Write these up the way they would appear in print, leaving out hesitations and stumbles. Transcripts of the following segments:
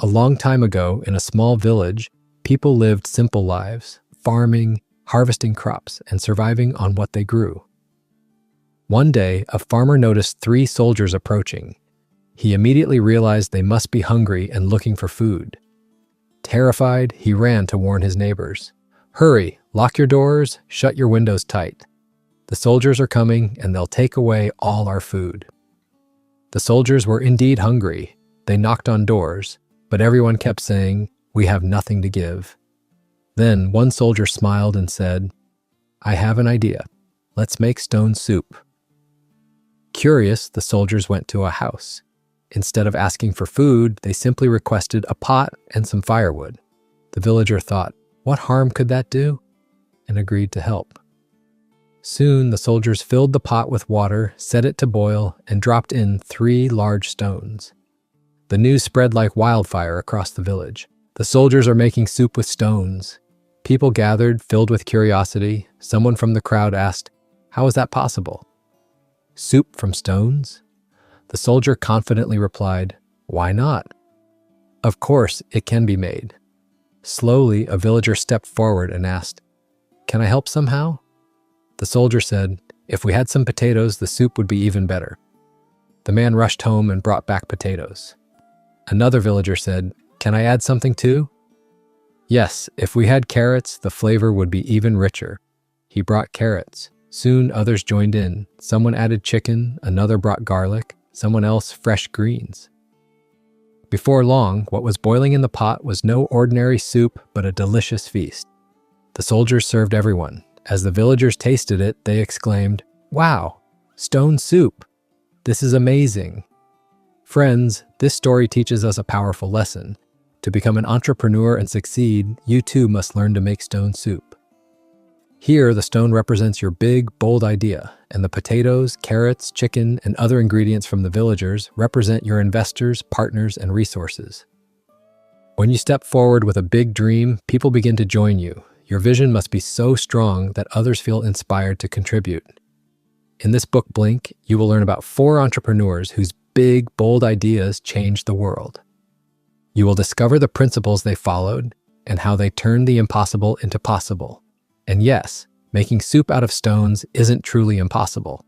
A long time ago, in a small village, people lived simple lives, farming, harvesting crops, and surviving on what they grew. One day, a farmer noticed 3 soldiers approaching. He immediately realized they must be hungry and looking for food. Terrified, he ran to warn his neighbors. "Hurry, lock your doors, shut your windows tight. The soldiers are coming and they'll take away all our food." The soldiers were indeed hungry. They knocked on doors, but everyone kept saying, "We have nothing to give." Then one soldier smiled and said, "I have an idea. Let's make stone soup." Curious, the soldiers went to a house. Instead of asking for food, they simply requested a pot and some firewood. The villager thought, "What harm could that do?" and agreed to help. Soon, the soldiers filled the pot with water, set it to boil, and dropped in 3 large stones. The news spread like wildfire across the village. "The soldiers are making soup with stones." People gathered, filled with curiosity. Someone from the crowd asked, "How is that possible?" "Soup from stones?" The soldier confidently replied, "Why not? Of course, it can be made." Slowly, a villager stepped forward and asked, "Can I help somehow?" The soldier said, "If we had some potatoes, the soup would be even better." The man rushed home and brought back potatoes. Another villager said, "Can I add something too?" "Yes, if we had carrots, the flavor would be even richer." He brought carrots. Soon others joined in. Someone added chicken, another brought garlic, someone else fresh greens. Before long, what was boiling in the pot was no ordinary soup, but a delicious feast. The soldiers served everyone. As the villagers tasted it, they exclaimed, "Wow, stone soup! This is amazing!" Friends, this story teaches us a powerful lesson. To become an entrepreneur and succeed, you too must learn to make stone soup. Here, the stone represents your big, bold idea, and the potatoes, carrots, chicken, and other ingredients from the villagers represent your investors, partners, and resources. When you step forward with a big dream, people begin to join you. Your vision must be so strong that others feel inspired to contribute. In this book, Blink, you will learn about 4 entrepreneurs whose big, bold ideas changed the world. You will discover the principles they followed and how they turned the impossible into possible. And yes, making soup out of stones isn't truly impossible.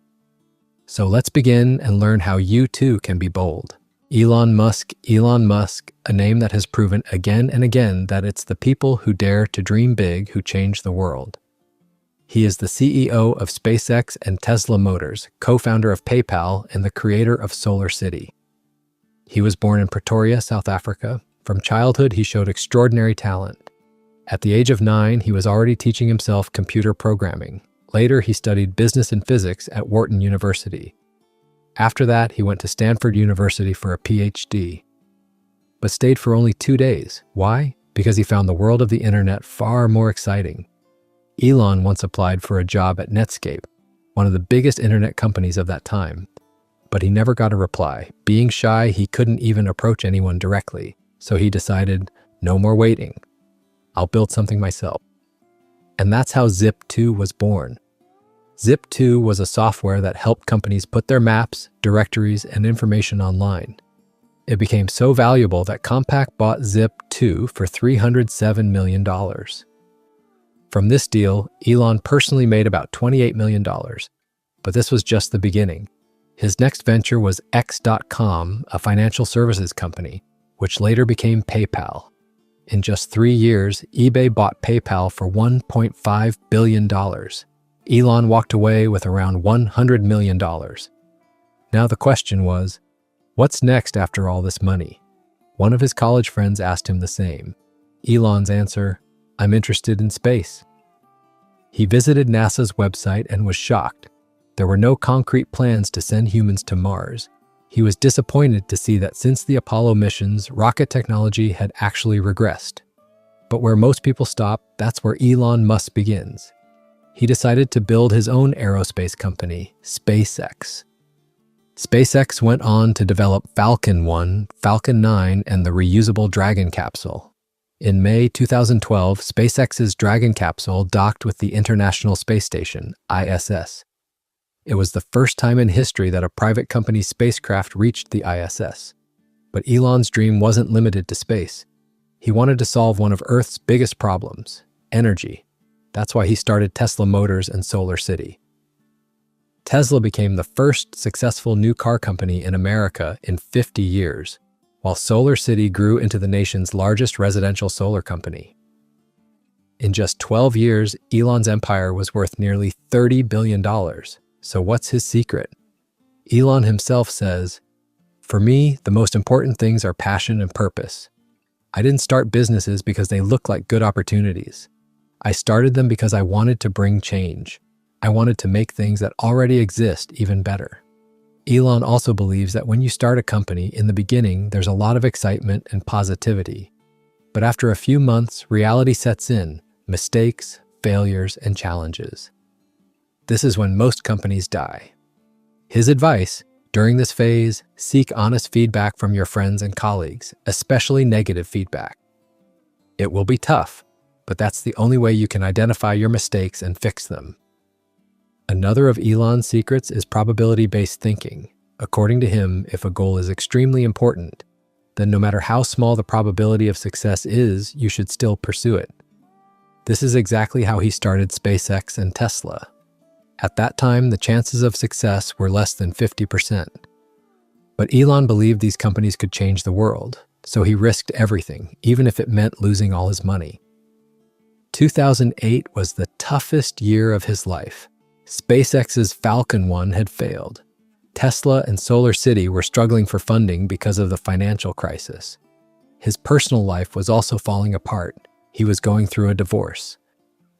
So let's begin and learn how you too can be bold. Elon Musk, a name that has proven again and again that it's the people who dare to dream big who change the world. He is the CEO of SpaceX and Tesla Motors, co-founder of PayPal, and the creator of Solar City. He was born in Pretoria, South Africa. From childhood, he showed extraordinary talent. At the age of 9, he was already teaching himself computer programming. Later, he studied business and physics at Wharton University. After that, he went to Stanford University for a PhD, but stayed for only 2 days. Why? Because he found the world of the internet far more exciting. Elon once applied for a job at Netscape, one of the biggest internet companies of that time, but he never got a reply. Being shy, he couldn't even approach anyone directly, so he decided, no more waiting. I'll build something myself. And that's how Zip2 was born. Zip2 was a software that helped companies put their maps, directories, and information online. It became so valuable that Compaq bought Zip2 for $307 million. From this deal, Elon personally made about $28 million, but this was just the beginning. His next venture was X.com, a financial services company, which later became PayPal. In just 3 years, eBay bought PayPal for $1.5 billion. Elon walked away with around $100 million. Now the question was, what's next after all this money? One of his college friends asked him the same. Elon's answer, I'm interested in space. He visited NASA's website and was shocked. There were no concrete plans to send humans to Mars. He was disappointed to see that since the Apollo missions, rocket technology had actually regressed. But where most people stop, that's where Elon Musk begins. He decided to build his own aerospace company, SpaceX. SpaceX went on to develop Falcon 1, Falcon 9, and the reusable Dragon capsule. In May 2012, SpaceX's Dragon capsule docked with the International Space Station, ISS. It was the first time in history that a private company's spacecraft reached the ISS. But Elon's dream wasn't limited to space. He wanted to solve one of Earth's biggest problems, energy. That's why he started Tesla Motors and Solar City. Tesla became the first successful new car company in America in 50 years, while Solar City grew into the nation's largest residential solar company. In just 12 years, Elon's empire was worth nearly $30 billion. So what's his secret? Elon himself says, "For me, the most important things are passion and purpose. I didn't start businesses because they looked like good opportunities. I started them because I wanted to bring change. I wanted to make things that already exist even better." Elon also believes that when you start a company, in the beginning, there's a lot of excitement and positivity. But after a few months, reality sets in, mistakes, failures, and challenges. This is when most companies die. His advice, during this phase, seek honest feedback from your friends and colleagues, especially negative feedback. It will be tough, but that's the only way you can identify your mistakes and fix them. Another of Elon's secrets is probability-based thinking. According to him, if a goal is extremely important, then no matter how small the probability of success is, you should still pursue it. This is exactly how he started SpaceX and Tesla. At that time, the chances of success were less than 50%. But Elon believed these companies could change the world, so he risked everything, even if it meant losing all his money. 2008 was the toughest year of his life. SpaceX's Falcon 1 had failed. Tesla and Solar City were struggling for funding because of the financial crisis. His personal life was also falling apart. He was going through a divorce.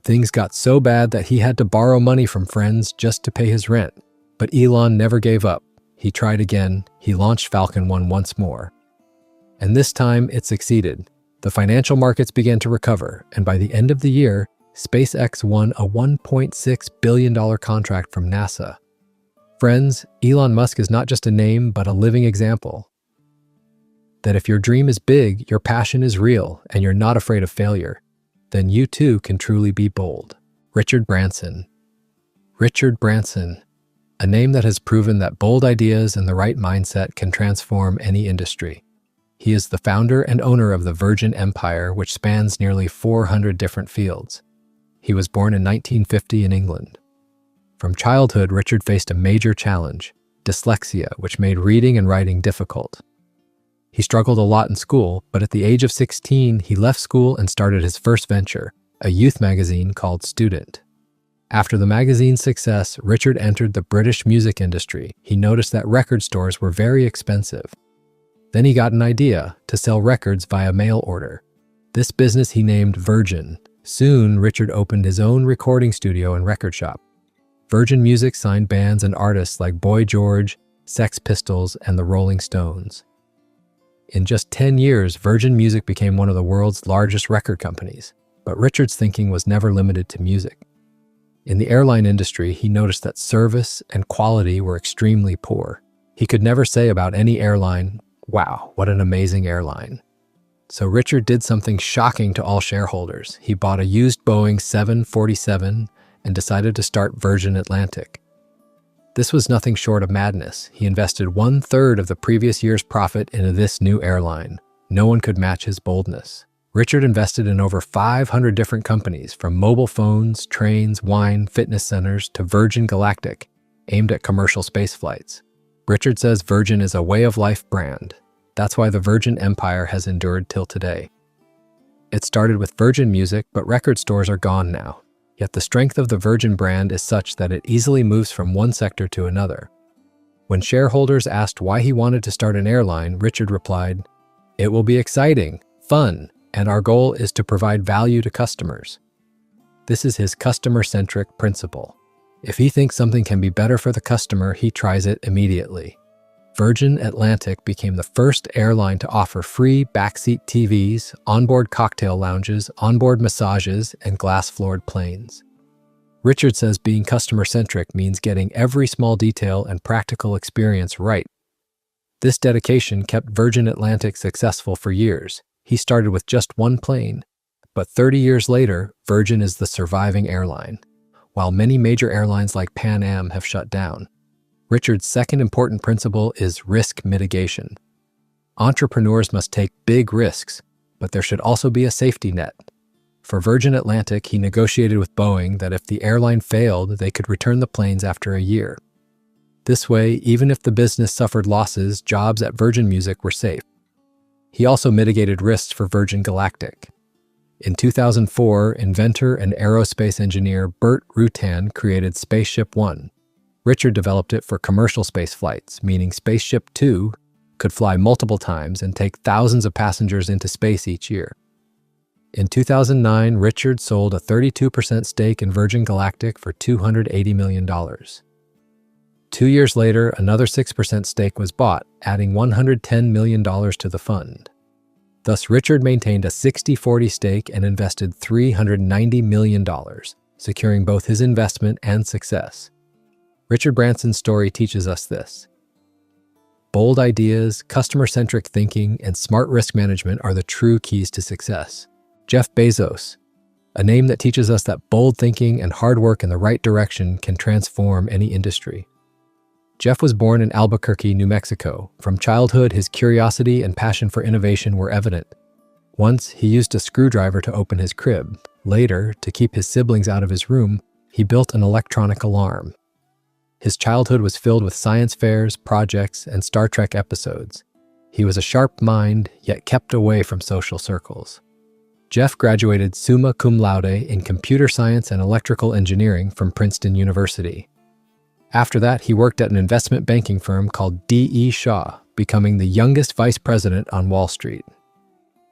Things got so bad that he had to borrow money from friends just to pay his rent. But Elon never gave up. He tried again. He launched Falcon 1 once more. And this time, it succeeded. The financial markets began to recover, and by the end of the year, SpaceX won a $1.6 billion contract from NASA. Friends, Elon Musk is not just a name, but a living example. That if your dream is big, your passion is real, and you're not afraid of failure, then you too can truly be bold. Richard Branson. Richard Branson, a name that has proven that bold ideas and the right mindset can transform any industry. He is the founder and owner of the Virgin Empire, which spans nearly 400 different fields. He was born in 1950 in England. From childhood, Richard faced a major challenge, dyslexia, which made reading and writing difficult. He struggled a lot in school, but at the age of 16, he left school and started his first venture, a youth magazine called Student. After the magazine's success, Richard entered the British music industry. He noticed that record stores were very expensive. Then he got an idea to sell records via mail order. This business he named Virgin. Soon, Richard opened his own recording studio and record shop. Virgin Music signed bands and artists like Boy George, Sex Pistols, and the Rolling Stones. In just 10 years, Virgin Music became one of the world's largest record companies. But Richard's thinking was never limited to music. In the airline industry, he noticed that service and quality were extremely poor. He could never say about any airline, "Wow, what an amazing airline." So Richard did something shocking to all shareholders. He bought a used Boeing 747 and decided to start Virgin Atlantic. This was nothing short of madness. He invested 1/3 of the previous year's profit into this new airline. No one could match his boldness. Richard invested in over 500 different companies, from mobile phones, trains, wine, fitness centers, to Virgin Galactic, aimed at commercial space flights. Richard says Virgin is a way-of-life brand. That's why the Virgin Empire has endured till today. It started with Virgin Music, but record stores are gone now. Yet the strength of the Virgin brand is such that it easily moves from one sector to another. When shareholders asked why he wanted to start an airline, Richard replied, "It will be exciting, fun, and our goal is to provide value to customers." This is his customer-centric principle. If he thinks something can be better for the customer, he tries it immediately. Virgin Atlantic became the first airline to offer free backseat TVs, onboard cocktail lounges, onboard massages, and glass-floored planes. Richard says being customer-centric means getting every small detail and practical experience right. This dedication kept Virgin Atlantic successful for years. He started with just one plane, but 30 years later, Virgin is the surviving airline, while many major airlines like Pan Am have shut down. Richard's second important principle is risk mitigation. Entrepreneurs must take big risks, but there should also be a safety net. For Virgin Atlantic, he negotiated with Boeing that if the airline failed, they could return the planes after a year. This way, even if the business suffered losses, jobs at Virgin Music were safe. He also mitigated risks for Virgin Galactic. In 2004, inventor and aerospace engineer Burt Rutan created Spaceship One. Richard developed it for commercial space flights, meaning Spaceship Two could fly multiple times and take thousands of passengers into space each year. In 2009, Richard sold a 32% stake in Virgin Galactic for $280 million. 2 years later, another 6% stake was bought, adding $110 million to the fund. Thus, Richard maintained a 60-40 stake and invested $390 million, securing both his investment and success. Richard Branson's story teaches us this. Bold ideas, customer-centric thinking, and smart risk management are the true keys to success. Jeff Bezos, a name that teaches us that bold thinking and hard work in the right direction can transform any industry. Jeff was born in Albuquerque, New Mexico. From childhood, his curiosity and passion for innovation were evident. Once, he used a screwdriver to open his crib. Later, to keep his siblings out of his room, he built an electronic alarm. His childhood was filled with science fairs, projects, and Star Trek episodes. He was a sharp mind, yet kept away from social circles. Jeff graduated summa cum laude in computer science and electrical engineering from Princeton University. After that, he worked at an investment banking firm called D.E. Shaw, becoming the youngest vice president on Wall Street.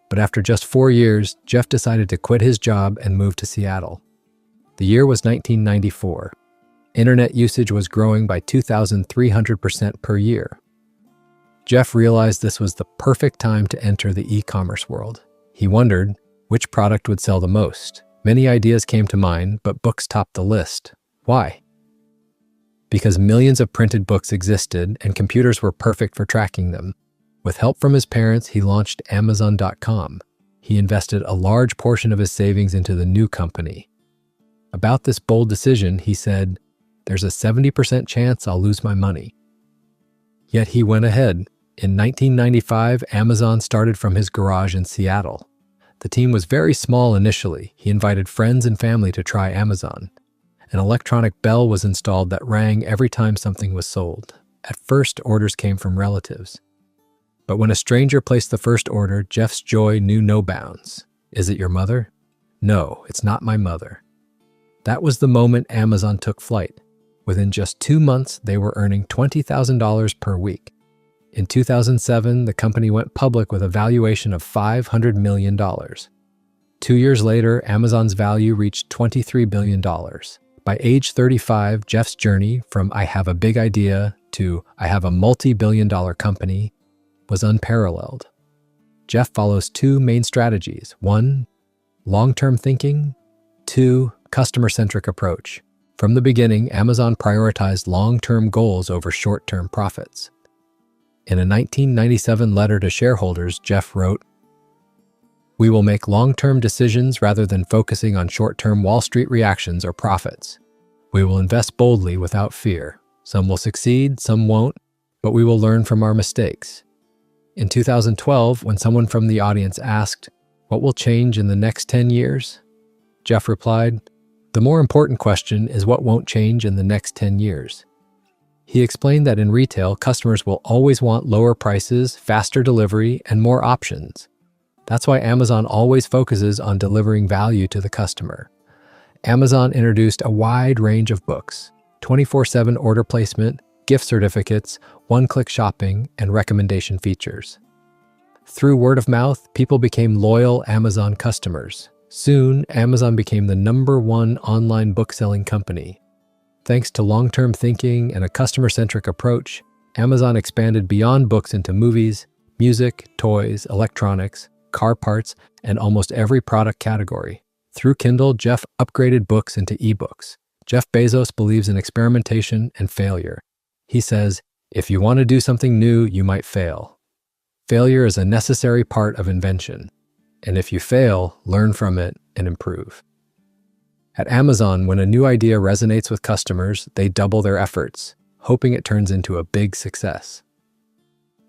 But after just 4 years, Jeff decided to quit his job and move to Seattle. The year was 1994. Internet usage was growing by 2,300% per year. Jeff realized this was the perfect time to enter the e-commerce world. He wondered which product would sell the most. Many ideas came to mind, but books topped the list. Why? Because millions of printed books existed and computers were perfect for tracking them. With help from his parents, he launched Amazon.com. He invested a large portion of his savings into the new company. About this bold decision, he said, "There's a 70% chance I'll lose my money." Yet he went ahead. In 1995, Amazon started from his garage in Seattle. The team was very small initially. He invited friends and family to try Amazon. An electronic bell was installed that rang every time something was sold. At first, orders came from relatives. But when a stranger placed the first order, Jeff's joy knew no bounds. "Is it your mother?" "No, it's not my mother." That was the moment Amazon took flight. Within just 2 months, they were earning $20,000 per week. In 2007, the company went public with a valuation of $500 million. 2 years later, Amazon's value reached $23 billion. By age 35, Jeff's journey from "I have a big idea" to "I have a multi-billion-dollar company" was unparalleled. Jeff follows 2 main strategies. 1, long-term thinking. 2, customer-centric approach. From the beginning, Amazon prioritized long-term goals over short-term profits. In a 1997 letter to shareholders, Jeff wrote, "We will make long-term decisions rather than focusing on short-term Wall Street reactions or profits. We will invest boldly without fear. Some will succeed, some won't, but we will learn from our mistakes." In 2012, when someone from the audience asked, "What will change in the next 10 years?" Jeff replied, "The more important question is what won't change in the next 10 years. He explained that in retail, customers will always want lower prices, faster delivery, and more options. That's why Amazon always focuses on delivering value to the customer. Amazon introduced a wide range of books, 24/7 order placement, gift certificates, one-click shopping, and recommendation features. Through word of mouth, people became loyal Amazon customers. Soon, Amazon became the #1 online book-selling company. Thanks to long-term thinking and a customer-centric approach, Amazon expanded beyond books into movies, music, toys, electronics, car parts, and almost every product category. Through Kindle, Jeff upgraded books into ebooks. Jeff Bezos believes in experimentation and failure. He says, "If you want to do something new, you might fail. Failure is a necessary part of invention. And if you fail, learn from it and improve." At Amazon, when a new idea resonates with customers, they double their efforts, hoping it turns into a big success.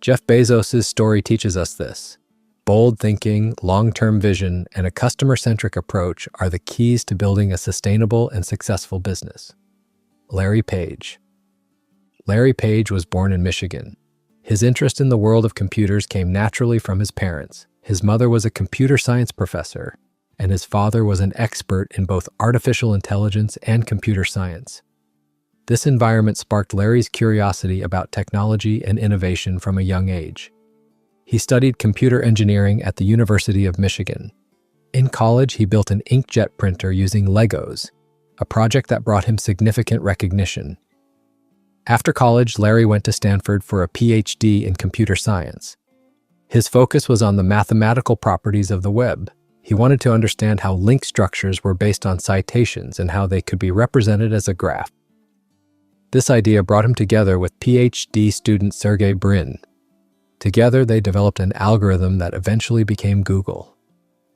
Jeff Bezos' story teaches us this. Bold thinking, long-term vision, and a customer-centric approach are the keys to building a sustainable and successful business. Larry Page. Larry Page was born in Michigan. His interest in the world of computers came naturally from his parents. His mother was a computer science professor, and his father was an expert in both artificial intelligence and computer science. This environment sparked Larry's curiosity about technology and innovation from a young age. He studied computer engineering at the University of Michigan. In college, he built an inkjet printer using Legos, a project that brought him significant recognition. After college, Larry went to Stanford for a PhD in computer science. His focus was on the mathematical properties of the web. He wanted to understand how link structures were based on citations and how they could be represented as a graph. This idea brought him together with PhD student Sergey Brin. Together, they developed an algorithm that eventually became Google.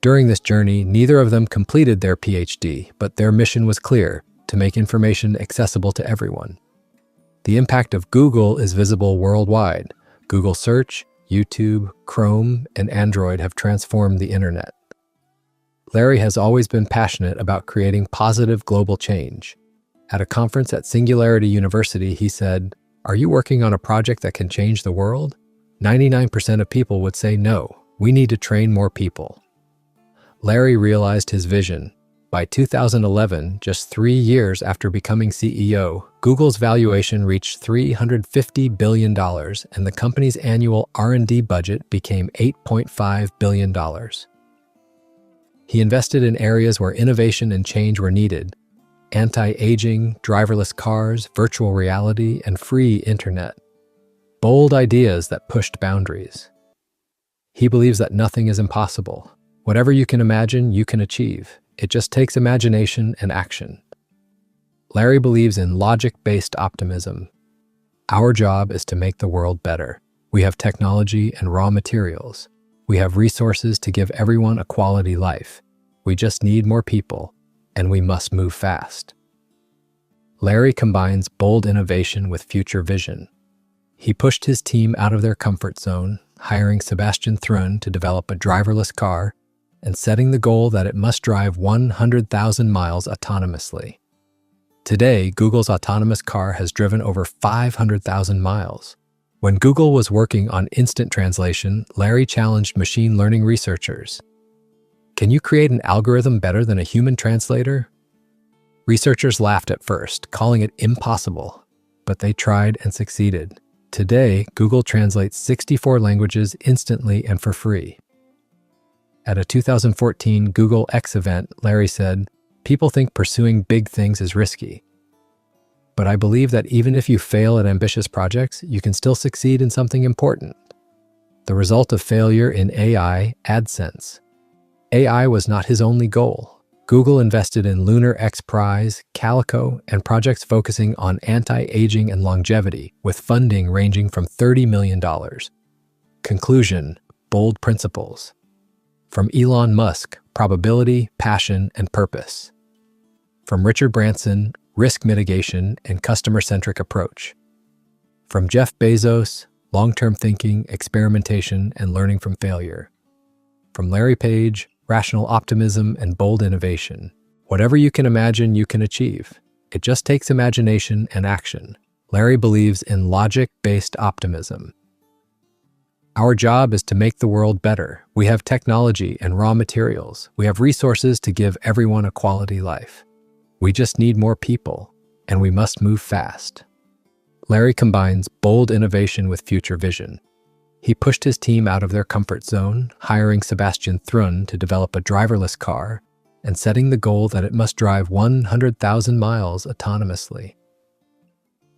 During this journey, neither of them completed their PhD, but their mission was clear: to make information accessible to everyone. The impact of Google is visible worldwide. Google Search, YouTube, Chrome, and Android have transformed the internet. Larry has always been passionate about creating positive global change. At a conference at Singularity University, he said, "Are you working on a project that can change the world?" 99% of people would say no. We need to train more people. Larry realized his vision. By 2011, just 3 years after becoming CEO, Google's valuation reached $350 billion, and the company's annual R&D budget became $8.5 billion. He invested in areas where innovation and change were needed: anti-aging, driverless cars, virtual reality, and free internet. Bold ideas that pushed boundaries. He believes that nothing is impossible. Whatever you can imagine, you can achieve. It just takes imagination and action. Larry believes in logic-based optimism. Our job is to make the world better. We have technology and raw materials. We have resources to give everyone a quality life. We just need more people, and we must move fast. Larry combines bold innovation with future vision. He pushed his team out of their comfort zone, hiring Sebastian Thrun to develop a driverless car and setting the goal that it must drive 100,000 miles autonomously. Today, Google's autonomous car has driven over 500,000 miles. When Google was working on instant translation, Larry challenged machine learning researchers. Can you create an algorithm better than a human translator? Researchers laughed at first, calling it impossible, but they tried and succeeded. Today, Google translates 64 languages instantly and for free. At a 2014 Google X event, Larry said, "People think pursuing big things is risky. But I believe that even if you fail at ambitious projects, you can still succeed in something important." The result of failure in AI, AdSense. AI was not his only goal. Google invested in Lunar X Prize, Calico, and projects focusing on anti-aging and longevity, with funding ranging from $30 million. Conclusion: bold principles. From Elon Musk, probability, passion, and purpose. From Richard Branson, risk mitigation and customer-centric approach. From Jeff Bezos, long-term thinking, experimentation, and learning from failure. From Larry Page, rational optimism and bold innovation. Whatever you can imagine, you can achieve. It just takes imagination and action. Larry believes in logic-based optimism. Our job is to make the world better. We have technology and raw materials. We have resources to give everyone a quality life. We just need more people, and we must move fast. Larry combines bold innovation with future vision. He pushed his team out of their comfort zone, hiring Sebastian Thrun to develop a driverless car and setting the goal that it must drive 100,000 miles autonomously.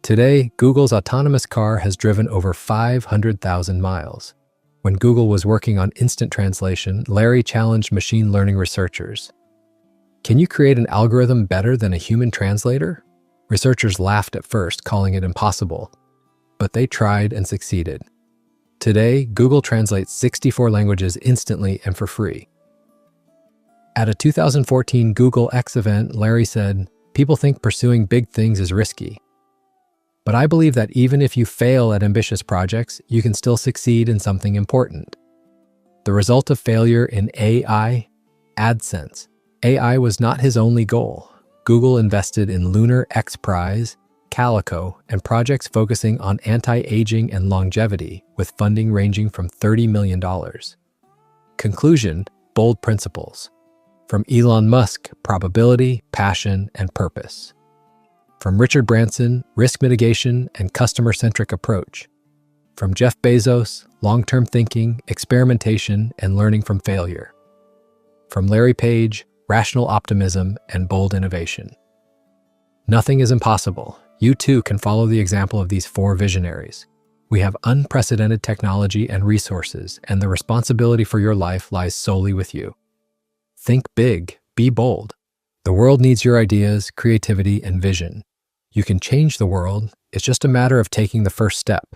Today, Google's autonomous car has driven over 500,000 miles. When Google was working on instant translation, Larry challenged machine learning researchers. Can you create an algorithm better than a human translator? Researchers laughed at first, calling it impossible, but they tried and succeeded. Today, Google translates 64 languages instantly and for free. At a 2014 Google X event, Larry said, "People think pursuing big things is risky. But I believe that even if you fail at ambitious projects, you can still succeed in something important. The result of failure in AI? AdSense. AI was not his only goal. Google invested in Lunar X Prize, Calico, and projects focusing on anti-aging and longevity, with funding ranging from $30 million. Conclusion: bold principles. From Elon Musk, probability, passion, and purpose. From Richard Branson, risk mitigation and customer-centric approach. From Jeff Bezos, long-term thinking, experimentation, and learning from failure. From Larry Page, rational optimism and bold innovation. Nothing is impossible. You too can follow the example of these four visionaries. We have unprecedented technology and resources, and the responsibility for your life lies solely with you. Think big, be bold. The world needs your ideas, creativity, and vision. You can change the world. It's just a matter of taking the first step.